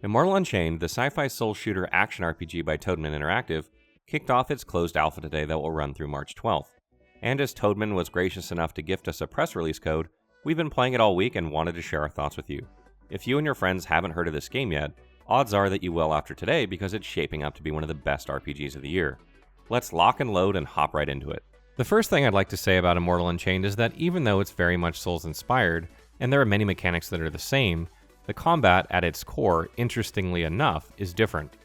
Immortal Unchained, the sci-fi soul shooter action RPG by Toadman Interactive, kicked off its closed alpha today that will run through March 12th. And as Toadman was gracious enough to gift us a press release code, we've been playing it all week and wanted to share our thoughts with you. If you and your friends haven't heard of this game yet, odds are that you will after today because it's shaping up to be one of the best RPGs of the year. Let's lock and load and hop right into it. The first thing I'd like to say about Immortal Unchained is that even though it's very much Souls-inspired, and there are many mechanics that are the same, the combat at its core, interestingly enough, is different.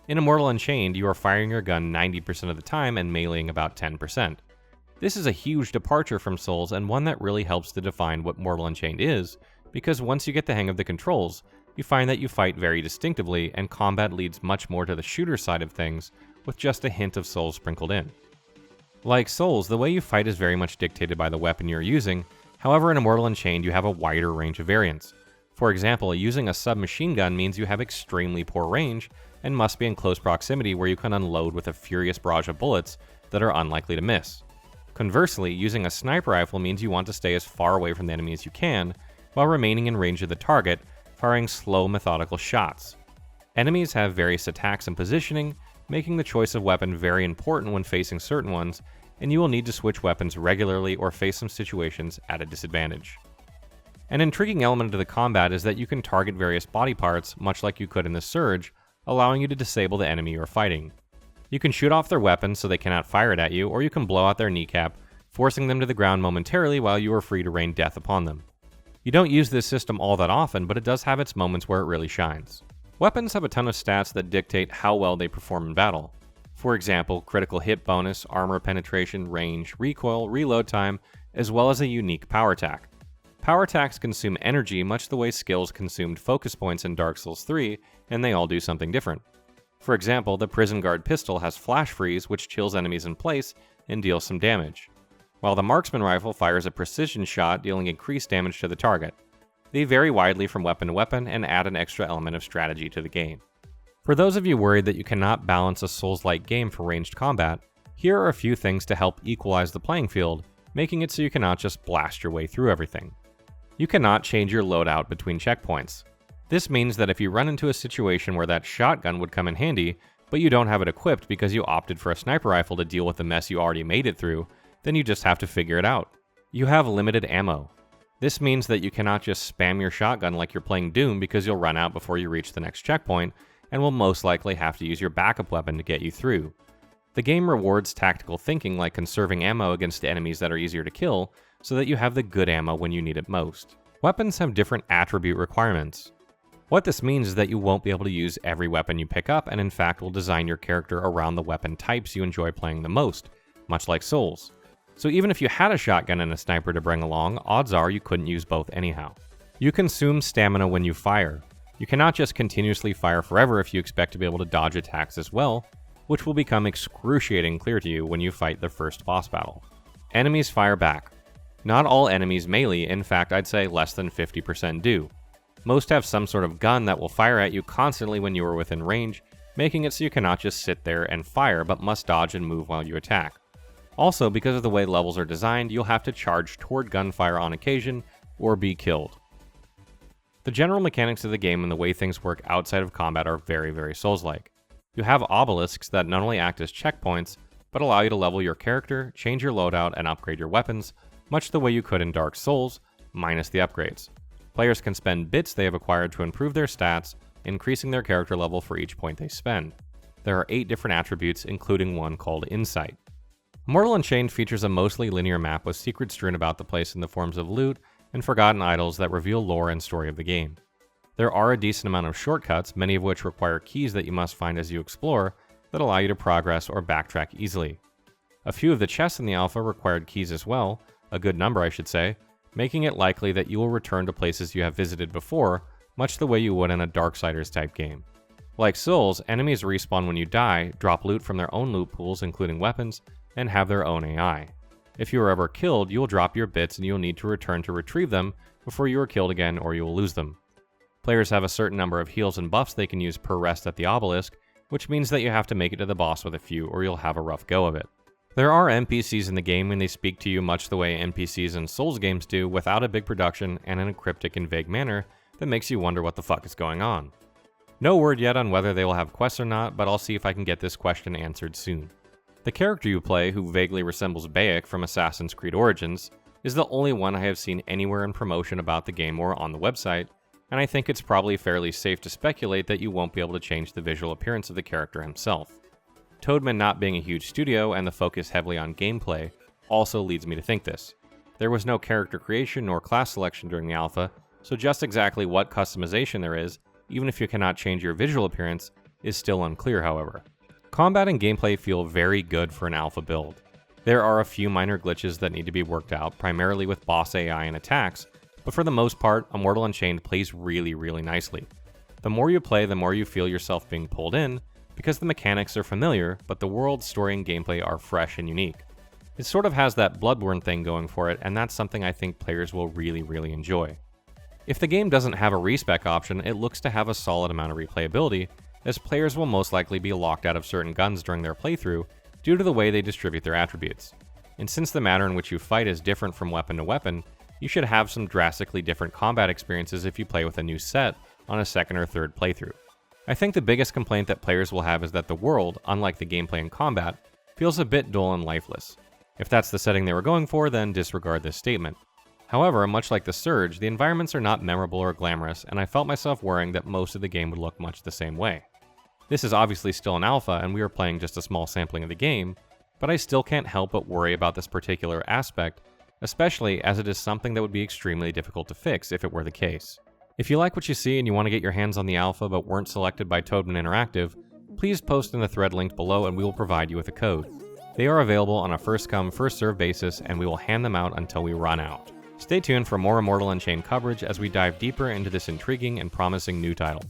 In Immortal Unchained, you are firing your gun 90% of the time and meleeing about 10%. This is a huge departure from Souls and one that really helps to define what Immortal Unchained is, because once you get the hang of the controls, you find that you fight very distinctively and combat leads much more to the shooter side of things with just a hint of Souls sprinkled in. Like Souls, the way you fight is very much dictated by the weapon you're using, however in Immortal Unchained you have a wider range of variants. For example, using a submachine gun means you have extremely poor range and must be in close proximity where you can unload with a furious barrage of bullets that are unlikely to miss. Conversely, using a sniper rifle means you want to stay as far away from the enemy as you can, while remaining in range of the target, firing slow, methodical shots. Enemies have various attacks and positioning, making the choice of weapon very important when facing certain ones, and you will need to switch weapons regularly or face some situations at a disadvantage. An intriguing element of the combat is that you can target various body parts, much like you could in the Surge, allowing you to disable the enemy you are fighting. You can shoot off their weapons so they cannot fire it at you, or you can blow out their kneecap, forcing them to the ground momentarily while you are free to rain death upon them. You don't use this system all that often, but it does have its moments where it really shines. Weapons have a ton of stats that dictate how well they perform in battle. For example, critical hit bonus, armor penetration, range, recoil, reload time, as well as a unique power attack. Power attacks consume energy much the way skills consumed focus points in Dark Souls 3, and they all do something different. For example, the Prison Guard pistol has flash freeze, which chills enemies in place and deals some damage, while the Marksman rifle fires a precision shot dealing increased damage to the target. They vary widely from weapon to weapon and add an extra element of strategy to the game. For those of you worried that you cannot balance a Souls-like game for ranged combat, here are a few things to help equalize the playing field, making it so you cannot just blast your way through everything. You cannot change your loadout between checkpoints. This means that if you run into a situation where that shotgun would come in handy, but you don't have it equipped because you opted for a sniper rifle to deal with the mess you already made it through, then you just have to figure it out. You have limited ammo. This means that you cannot just spam your shotgun like you're playing Doom because you'll run out before you reach the next checkpoint, and will most likely have to use your backup weapon to get you through. The game rewards tactical thinking like conserving ammo against enemies that are easier to kill, so that you have the good ammo when you need it most. Weapons have different attribute requirements. What this means is that you won't be able to use every weapon you pick up, and in fact will design your character around the weapon types you enjoy playing the most, much like Souls. So even if you had a shotgun and a sniper to bring along, odds are you couldn't use both anyhow. You consume stamina when you fire. You cannot just continuously fire forever if you expect to be able to dodge attacks as well, which will become excruciating clear to you when you fight the first boss battle. Enemies fire back. Not all enemies melee, in fact I'd say less than 50% do. Most have some sort of gun that will fire at you constantly when you are within range, making it so you cannot just sit there and fire but must dodge and move while you attack. Also, because of the way levels are designed, you'll have to charge toward gunfire on occasion or be killed. The general mechanics of the game and the way things work outside of combat are very, very Souls-like. You have obelisks that not only act as checkpoints, but allow you to level your character, change your loadout, and upgrade your weapons, much the way you could in Dark Souls, minus the upgrades. Players can spend bits they have acquired to improve their stats, increasing their character level for each point they spend. There are 8 different attributes, including one called Insight. Immortal Unchained features a mostly linear map with secrets strewn about the place in the forms of loot and forgotten idols that reveal lore and story of the game. There are a decent amount of shortcuts, many of which require keys that you must find as you explore, that allow you to progress or backtrack easily. A few of the chests in the alpha required keys as well, a good number I should say, making it likely that you will return to places you have visited before, much the way you would in a Darksiders type game. Like Souls, enemies respawn when you die, drop loot from their own loot pools including weapons, and have their own AI. If you are ever killed, you will drop your bits and you'll need to return to retrieve them before you are killed again or you will lose them. Players have a certain number of heals and buffs they can use per rest at the obelisk, which means that you have to make it to the boss with a few or you'll have a rough go of it. There are NPCs in the game and they speak to you much the way NPCs in Souls games do, without a big production and in a cryptic and vague manner that makes you wonder what the fuck is going on. No word yet on whether they will have quests or not, but I'll see if I can get this question answered soon. The character you play, who vaguely resembles Bayek from Assassin's Creed Origins, is the only one I have seen anywhere in promotion about the game or on the website, and I think it's probably fairly safe to speculate that you won't be able to change the visual appearance of the character himself. Toadman not being a huge studio and the focus heavily on gameplay also leads me to think this. There was no character creation nor class selection during the alpha, so just exactly what customization there is, even if you cannot change your visual appearance, is still unclear, however. Combat and gameplay feel very good for an alpha build. There are a few minor glitches that need to be worked out, primarily with boss AI and attacks, but for the most part, Immortal Unchained plays really nicely. The more you play, the more you feel yourself being pulled in, because the mechanics are familiar, but the world, story, and gameplay are fresh and unique. It sort of has that Bloodborne thing going for it, and that's something I think players will really enjoy. If the game doesn't have a respec option, it looks to have a solid amount of replayability, as players will most likely be locked out of certain guns during their playthrough due to the way they distribute their attributes. And since the manner in which you fight is different from weapon to weapon, you should have some drastically different combat experiences if you play with a new set on a second or third playthrough. I think the biggest complaint that players will have is that the world, unlike the gameplay and combat, feels a bit dull and lifeless. If that's the setting they were going for, then disregard this statement. However, much like the Surge, the environments are not memorable or glamorous, and I felt myself worrying that most of the game would look much the same way. This is obviously still an alpha, and we are playing just a small sampling of the game, but I still can't help but worry about this particular aspect, especially as it is something that would be extremely difficult to fix if it were the case. If you like what you see and you want to get your hands on the alpha but weren't selected by Toadman Interactive, please post in the thread linked below and we will provide you with a code. They are available on a first-come, first-served basis, and we will hand them out until we run out. Stay tuned for more Immortal Unchained coverage as we dive deeper into this intriguing and promising new title.